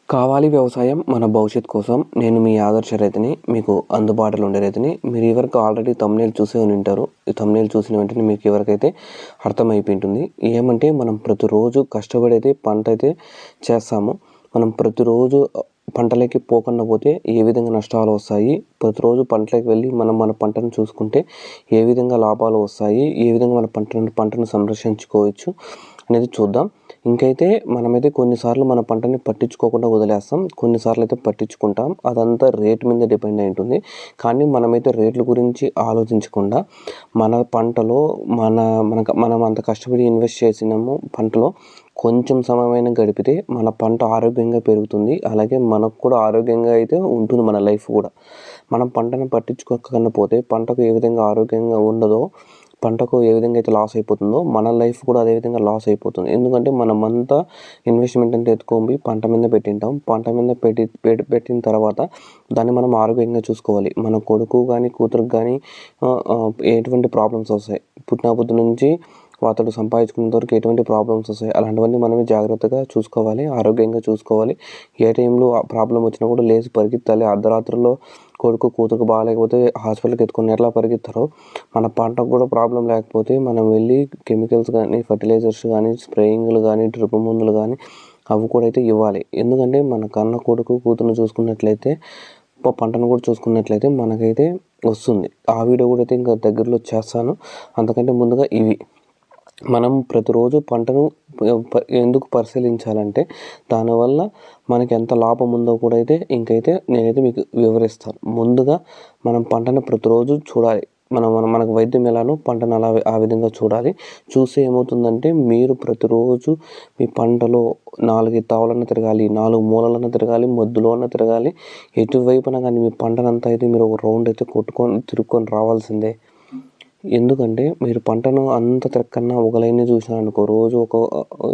కావాలి వ్యవసాయం మన భవిష్యత్ కోసం. నేను మీ ఆదర్శ రైతుని, మీకు అందుబాటులో ఉండే రైతుని. మీరు ఎవరికి ఆల్రెడీ థంబ్‌నెయిల్ చూసే ఉంటారు. ఈ థంబ్‌నెయిల్ చూసిన వెంటనే మీకు ఎవరికైతే అర్థమైపోయి ఉంటుంది. ఏమంటే మనం ప్రతిరోజు కష్టపడి అయితే పంట అయితే చేస్తాము. మనం ప్రతిరోజు పంటలకి పోకుండా పోతే ఏ విధంగా నష్టాలు వస్తాయి, ప్రతిరోజు పంటలకు వెళ్ళి మనం మన పంటను చూసుకుంటే ఏ విధంగా లాభాలు వస్తాయి, ఏ విధంగా మన పంటను సంరక్షించుకోవచ్చు అనేది చూద్దాం. ఇంకైతే మనమైతే కొన్నిసార్లు మన పంటని పట్టించుకోకుండా వదిలేస్తాం, కొన్నిసార్లు అయితే పట్టించుకుంటాం. అదంతా రేట్ మీద డిపెండ్ అయి ఉంటుంది. కానీ మనమైతే రేట్ల గురించి ఆలోచించకుండా మన పంటలో మనం అంత కష్టపడి ఇన్వెస్ట్ చేసినాము పంటలో కొంచెం సమయమైనా గడిపితే మన పంట ఆరోగ్యంగా పెరుగుతుంది. అలాగే మనకు కూడా ఆరోగ్యంగా అయితే ఉంటుంది మన లైఫ్ కూడా. మనం పంటను పట్టించుకోకుండా పోతే పంటకు ఏ విధంగా ఆరోగ్యంగా ఉండదో, పంటకు ఏ విధంగా అయితే లాస్ అయిపోతుందో మన లైఫ్ కూడా అదే విధంగా లాస్ అయిపోతుంది. ఎందుకంటే మనమంతా ఇన్వెస్ట్మెంట్ అంతా ఎత్తుకొని పంట మీద పెట్టింటాం. పంట మీద పెట్టిన తర్వాత దాన్ని మనం ఆరోగ్యంగా చూసుకోవాలి. మన కొడుకు కానీ కూతురుకు కానీ ఎటువంటి ప్రాబ్లమ్స్ వస్తాయి, పుట్టినప్పటి నుంచి అతడు సంపాదించుకున్నంత వరకు ఎటువంటి ప్రాబ్లమ్స్ వస్తాయి, అలాంటివన్నీ మనమే జాగ్రత్తగా చూసుకోవాలి, ఆరోగ్యంగా చూసుకోవాలి. ఏ టైంలో ప్రాబ్లం వచ్చినా కూడా లేచి పరిగెత్తాలి. అర్ధరాత్రుల్లో కొడుకు కూతురుకు బాగాలేకపోతే హాస్పిటల్కి ఎత్తుకొని ఎట్లా పరిగెత్తారో మన పంటకు కూడా ప్రాబ్లం లేకపోతే మనం వెళ్ళి కెమికల్స్ కానీ, ఫర్టిలైజర్స్ కానీ, స్ప్రేయింగ్లు కానీ, డ్రిప్ మందులు కానీ అవి కూడా అయితే ఇవ్వాలి. ఎందుకంటే మన కన్న కొడుకు కూతురుని చూసుకున్నట్లయితే పంటను కూడా చూసుకున్నట్లయితే మనకైతే వస్తుంది. ఆ వీడియో కూడా అయితే ఇంకా దగ్గరలో చేస్తాను. అంతకంటే ముందుగా ఇవి మనం ప్రతిరోజు పంటను ఎందుకు పరిశీలించాలంటే దానివల్ల మనకి ఎంత లాభం ఉందో కూడా అయితే ఇంకైతే నేనైతే మీకు వివరిస్తాను. ముందుగా మనం పంటను ప్రతిరోజు చూడాలి. మనకు వైద్యం ఎలానో పంటను అలా ఆ విధంగా చూడాలి. చూస్తే ఏమవుతుందంటే మీరు ప్రతిరోజు మీ పంటలో 4 తావులన్నా తిరగాలి, 4 మూలలన్నా తిరగాలి, మధ్యలో అన్నా తిరగాలి. ఎటువైపున కానీ మీ పంటనంతా అయితే మీరు ఒక రౌండ్ అయితే తిరుక్కొని రావాల్సిందే. ఎందుకంటే మీరు పంటను అంత తిరక్కన్నా ఒక లైన్ చూసినారనుకో,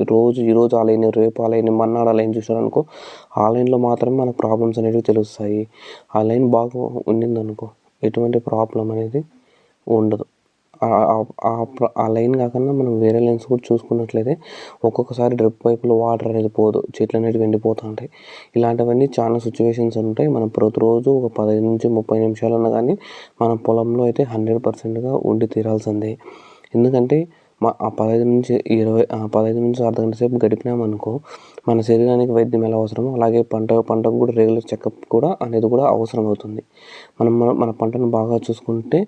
ఈరోజు ఆ లైన్, రేపు ఆ లైన్, మర్నాడు ఆ లైన్ చూసినారనుకో, ఆ లైన్లో మాత్రమే మనకు ప్రాబ్లమ్స్ అనేవి తెలుస్తాయి. ఆ లైన్ బాగా ఉండిందనుకో ఎటువంటి ప్రాబ్లం అనేది ఉండదు. ఆ లైన్ కాకుండా మనం వేరే లైన్స్ కూడా చూసుకున్నట్లయితే ఒక్కొక్కసారి డ్రిప్ పైపులో వాటర్ అనేది పోదు, చెట్లు అనేవి ఎండిపోతూ ఉంటాయి. ఇలాంటివన్నీ చాలా సిచ్యువేషన్స్ ఉంటాయి. మనం ప్రతిరోజు ఒక 15 నుంచి 30 నిమిషాలన్నా కానీ మన పొలంలో అయితే 100%గా ఉండి తీరాల్సిందే. ఎందుకంటే ఆ 15 నుంచి అర్ధగంట సేపు గడిపినామనుకో మన శరీరానికి వైద్యం ఎలా అవసరమో అలాగే పంటకు కూడా రెగ్యులర్ చెకప్ కూడా అనేది కూడా అవసరం అవుతుంది. మన పంటను బాగా చూసుకుంటే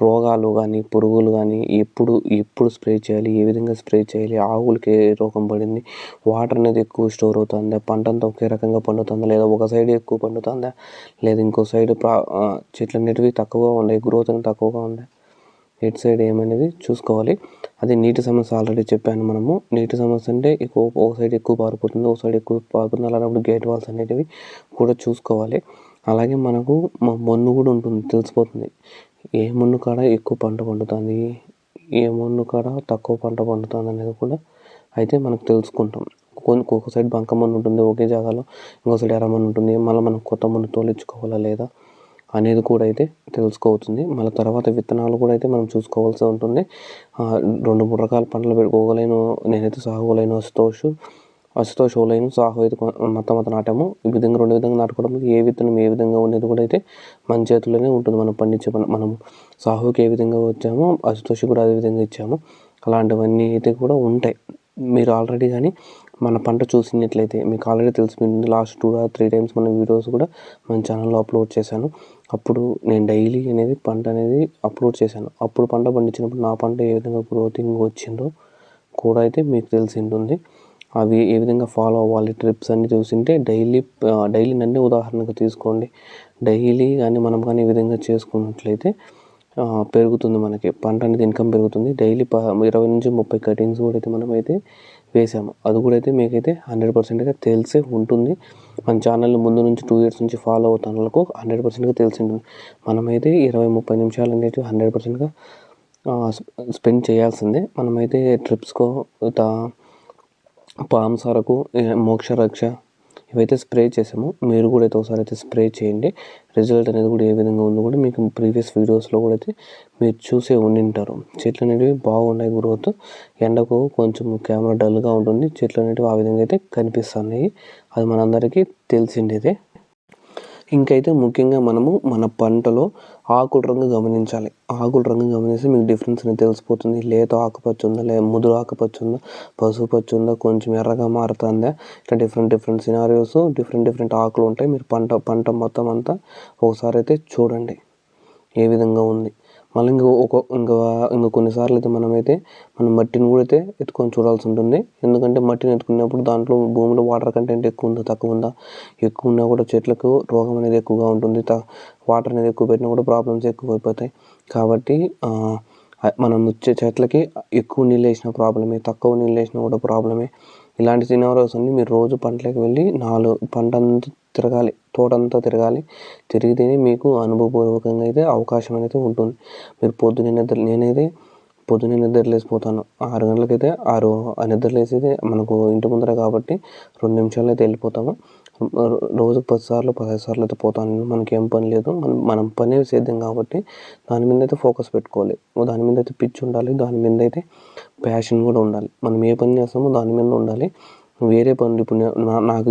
రోగాలు కానీ, పురుగులు కానీ ఎప్పుడు స్ప్రే చేయాలి, ఏ విధంగా స్ప్రే చేయాలి, ఆవులకి ఏ రోగం పడింది, వాటర్ అనేది ఎక్కువ స్టోర్ అవుతుందా, పంట అంతా ఒకే రకంగా పండుతుందా, లేదా ఒక సైడ్ ఎక్కువ పండుతుందా, లేదా ఇంకో సైడ్ చెట్లు అనేటివి తక్కువగా ఉన్నాయి, గ్రోత్ అనేది తక్కువగా ఉంది, ఎటు సైడ్ ఏమనేది చూసుకోవాలి. అది నీటి సమస్య ఆల్రెడీ చెప్పాను. మనము నీటి సమస్య అంటే ఒక సైడ్ ఎక్కువ పారిపోతుంది, ఒక సైడ్ ఎక్కువ పారిపోతుంది. అలాంటప్పుడు గేట్ వాల్స్ అనేటివి కూడా చూసుకోవాలి. అలాగే మనకు మన్ను కూడా ఉంటుంది, తెలిసిపోతుంది. ఏ మన్ను కాడ ఎక్కువ పంట పండుతుంది, ఏ మన్ను కాడ తక్కువ పంట పండుతుంది అనేది కూడా అయితే మనకు తెలుసుకుంటాం. ఒక్కొక్క సైడ్ బంక మన్ను ఉంటుంది ఒకే జాగాలో, ఇంకో సైడ్ ఎర్ర మన్ను ఉంటుంది. మళ్ళీ మనం కొత్త మన్ను తోలించుకోవాలా లేదా అనేది కూడా అయితే తెలుసుకోవచ్చు. మళ్ళీ తర్వాత విత్తనాలు కూడా అయితే మనం చూసుకోవాల్సి ఉంటుంది. 2-3 రకాల పంటలు పెట్టుకోగలను. నేనైతే సాగులైన అశుతోష్ లైన్ సాగు అయితే మొత్తం నాటాము. ఈ విధంగా 2 విధంగా నాటుకోవడం ఏ విత్తనం ఏ విధంగా ఉండేది కూడా అయితే మన చేతుల్లోనే ఉంటుంది. మనం పండించే మనం సాగుకి ఏ విధంగా వచ్చామో అశుతోష్ కూడా అదే విధంగా ఇచ్చాము. అలాంటివన్నీ అయితే కూడా ఉంటాయి. మీరు ఆల్రెడీ కానీ మన పంట చూసినట్లయితే మీకు ఆల్రెడీ తెలిసిపోయింది. లాస్ట్ 2 or 3 టైమ్స్ మన వీడియోస్ కూడా మన ఛానల్లో అప్లోడ్ చేశాను. అప్పుడు నేను డైలీ అనేది పంట అనేది అప్లోడ్ చేశాను. అప్పుడు పంట పండించినప్పుడు నా పంట ఏ విధంగా గ్రోతింగ్ వచ్చిందో కూడా అయితే మీకు తెలిసి ఉంటుంది. అవి ఏ విధంగా ఫాలో అవ్వాలి, ట్రిప్స్ అన్నీ చూసింటే డైలీ నన్నే ఉదాహరణకు తీసుకోండి. డైలీ కానీ మనం కానీ ఈ విధంగా చేసుకున్నట్లయితే పెరుగుతుంది, మనకి పంట అనేది ఇన్కమ్ పెరుగుతుంది. డైలీ 20 నుంచి 30 కటింగ్స్ కూడా అయితే మనమైతే వేసాము. అది కూడా అయితే మీకైతే 100%గా తెలిసే ఉంటుంది. మన ఛానల్ని ముందు నుంచి 2 years నుంచి ఫాలో అవుతున్న వాళ్ళకు 100%గా తెలిసి ఉంటుంది. మనమైతే 20-30 నిమిషాలు అనేవి 100%గా స్పెండ్ చేయాల్సిందే. మనమైతే ట్రిప్స్కో పామ్ సారకు, మోక్ష రక్ష ఇవైతే స్ప్రే చేసాము. మీరు కూడా అయితే ఒకసారి అయితే స్ప్రే చేయండి. రిజల్ట్ అనేది కూడా ఏ విధంగా ఉందో కూడా మీకు ప్రీవియస్ వీడియోస్లో కూడా అయితే మీరు చూసే ఉండింటారు. చెట్లు అనేవి బాగున్నాయి గ్రోత్. ఎండకు కొంచెం కెమెరా డల్గా ఉంటుంది. చెట్లు అనేవి ఆ విధంగా అయితే కనిపిస్తున్నాయి. అది మనందరికీ తెలిసిండేదే. ఇంకైతే ముఖ్యంగా మనము మన పంటలో ఆకుల రంగు గమనించాలి. ఆకుల రంగు గమనిస్తే మీకు డిఫరెన్స్ అనేది తెలిసిపోతుంది. లేత ఆకుపచ్చ ఉందా, ముదురు ఆకుపచ్చ ఉందా, పసుపు పచ్చ ఉందా, కొంచెం ఎర్రగా మారుతుందా, ఇట్లా డిఫరెంట్ సినారియోస్, డిఫరెంట్ ఆకులు ఉంటాయి. మీరు పంట మొత్తం అంతా ఒకసారి అయితే చూడండి ఏ విధంగా ఉంది. మళ్ళీ ఇంకా కొన్నిసార్లు అయితే మనం మట్టిని కూడా అయితే ఎత్తుకొని చూడాల్సి ఉంటుంది. ఎందుకంటే మట్టిని ఎత్తుకున్నప్పుడు దాంట్లో భూమిలో వాటర్ కంటెంట్ ఎక్కువ ఉందా, తక్కువ ఉందా, ఎక్కువ ఉన్నా కూడా చెట్లకు రోగం అనేది ఎక్కువగా ఉంటుంది. వాటర్ అనేది ఎక్కువ పెట్టినా కూడా ప్రాబ్లమ్స్ ఎక్కువ అయిపోతాయి. కాబట్టి మనం వచ్చే చెట్లకి ఎక్కువ నీళ్ళు వేసినా ప్రాబ్లమే, తక్కువ నీళ్ళు వేసినా కూడా ప్రాబ్లమే. ఇలాంటి సినారియోస్ అన్నీ మీరు రోజు పంటలకు వెళ్ళి పంట అంతా తిరగాలి, తోటంతా తిరగాలి. తిరిగితేనే మీకు అనుభవపూర్వకంగా అయితే అవకాశం అనేది ఉంటుంది. మీరు నేనైతే పొద్దున్నే నిద్రలేసిపోతాను. 6 గంటలకైతే నిద్రలేసి మనకు ఇంటి ముందర కాబట్టి 2 నిమిషాల్లో అయితే వెళ్ళిపోతాము. రోజుకు 10 సార్లు 15 సార్లు అయితే పోతాను. మనకేం పని లేదు. మనం పని సేద్యం కాబట్టి దాని మీద అయితే ఫోకస్ పెట్టుకోవాలి. దాని మీద అయితే పిచ్చి ఉండాలి. దాని మీద అయితే ప్యాషన్ కూడా ఉండాలి. మనం ఏ పని చేస్తామో దాని మీద ఉండాలి. వేరే పనులు ఇప్పుడు నాకు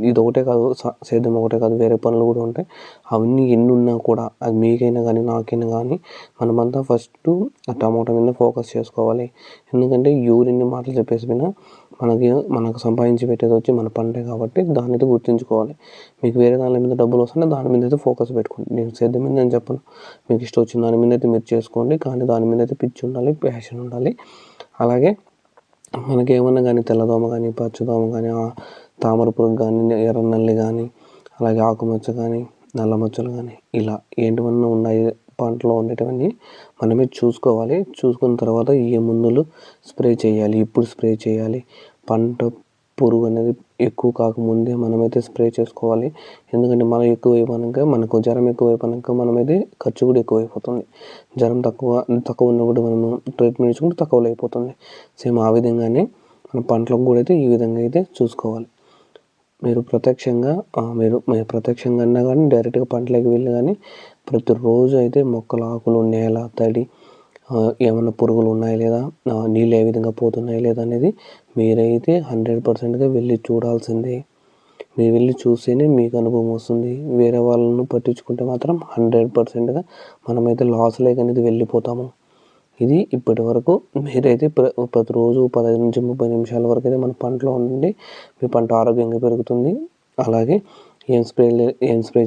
ఇది ఒకటే కాదు, సేద్యం ఒకటే కాదు, వేరే పనులు కూడా ఉంటాయి. అవన్నీ ఎన్ని ఉన్నా కూడా అది మీకైనా కానీ నాకైనా కానీ మనమంతా ఫస్ట్ ఆ టమాటా మీద ఫోకస్ చేసుకోవాలి. ఎందుకంటే ఎన్ని మాటలు చెప్పేసిపోయినా మనకు సంపాదించి పెట్టేది వచ్చి మన పంటే కాబట్టి దాన్ని అయితే గుర్తుంచుకోవాలి. మీకు వేరే దాని మీద డబ్బులు వస్తుంటే దాని మీద అయితే ఫోకస్ పెట్టుకోండి. నేను సేద్యం మీద నేను చెప్పను. మీకు ఇష్టం వచ్చిన దాని మీద అయితే మీరు చేసుకోండి. కానీ దాని మీద అయితే పిచ్చి ఉండాలి, ప్యాషన్ ఉండాలి. అలాగే మనకేమన్నా కానీ తెల్లదోమ కానీ, పచ్చదోమ కానీ, తామర పురుగు కానీ, ఎర్ర నల్లి కానీ, అలాగే ఆకుమచ్చ కానీ, నల్ల మచ్చలు కానీ, ఇలా ఏంటివన్నా ఉన్నాయి పంటలో ఉండేటివన్నీ మనమే చూసుకోవాలి. చూసుకున్న తర్వాత ఏ మందులు స్ప్రే చేయాలి, ఇప్పుడు స్ప్రే చేయాలి, పంట పురుగు అనేది ఎక్కువ కాకముందే మనమైతే స్ప్రే చేసుకోవాలి. ఎందుకంటే మనకు జ్వరం ఎక్కువైపోయాక మనమైతే ఖర్చు కూడా ఎక్కువైపోతుంది. జ్వరం తక్కువ ఉన్నప్పుడు మనము ట్రీట్మెంట్ ఇచ్చుకుంటే తక్కువలో అయిపోతుంది. సేమ్ ఆ విధంగానే మన పంటలకు కూడా అయితే ఈ విధంగా అయితే చూసుకోవాలి. మీరు ప్రత్యక్షంగా అన్నా కానీ డైరెక్ట్గా పంటలోకి వెళ్ళి కానీ ప్రతిరోజు అయితే మొక్కల ఆకులు, నేల, తడి, ఏమన్నా పురుగులు ఉన్నాయా లేదా, నీళ్ళు ఏ విధంగా పోతున్నాయా లేదా అనేది మీరైతే 100%గా వెళ్ళి చూడాల్సిందే. మీరు వెళ్ళి చూస్తేనే మీకు అనుభవం వస్తుంది. వేరే వాళ్ళను పట్టించుకుంటే మాత్రం 100%గా మనమైతే లాస్లోకి అనేది వెళ్ళిపోతాము. ఇది ఇప్పటి వరకు మీరైతే ప్రతిరోజు 15 నుంచి 30 నిమిషాల వరకు అయితే మన పంటలో ఉండండి. మీ పంట ఆరోగ్యంగా పెరుగుతుంది. అలాగే ఏం స్ప్రే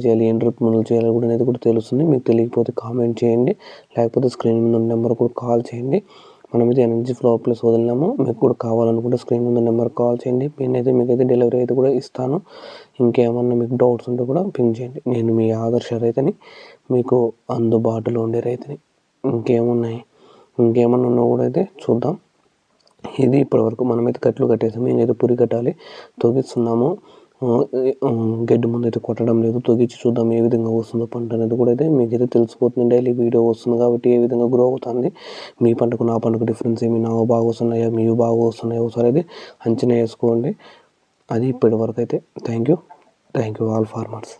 చేయాలి, ఏం డ్రిప్ మందులు చేయాలి కూడా అనేది కూడా తెలుస్తుంది. మీకు తెలియకపోతే కామెంట్ చేయండి. లేకపోతే స్క్రీన్ మీద ఉన్న నెంబర్ కూడా కాల్ చేయండి. మనమైతే ఎనర్జీ ఫ్లో ప్లస్ వదిలినాము. మీకు కూడా కావాలనుకుంటే స్క్రీన్ మీద నెంబర్ కాల్ చేయండి. మీకైతే డెలివరీ అయితే కూడా ఇస్తాను. ఇంకేమన్నా మీకు డౌట్స్ ఉంటే కూడా పింగ్ చేయండి. నేను మీ ఆదర్శ రైతుని, మీకు అందుబాటులో ఉండే రైతుని. ఇంకేమన్నా ఉన్నా కూడా అయితే చూద్దాం. ఇది ఇప్పటివరకు మనమైతే కట్లు కట్టేసాము. ఇంకైతే పురి కట్టాలి, తొగిస్తున్నాము. గడ్డి ముందు అయితే కొట్టడం లేదు. తొగిచ్చి చూద్దాం ఏ విధంగా వస్తుందో పంట అనేది కూడా అయితే మీకైతే తెలిసిపోతుంది. డైలీ వీడియో వస్తుంది కాబట్టి ఏ విధంగా గ్రో అవుతుంది, మీ పంటకు నా పంటకు డిఫరెన్స్ ఏమి, నావు బాగా వస్తున్నాయా, మీవి బాగా వస్తున్నాయా ఒకసారి అయితే అంచనా వేసుకోండి. అది ఇప్పటి వరకు అయితే థ్యాంక్ యూ ఆల్ ఫార్మర్స్.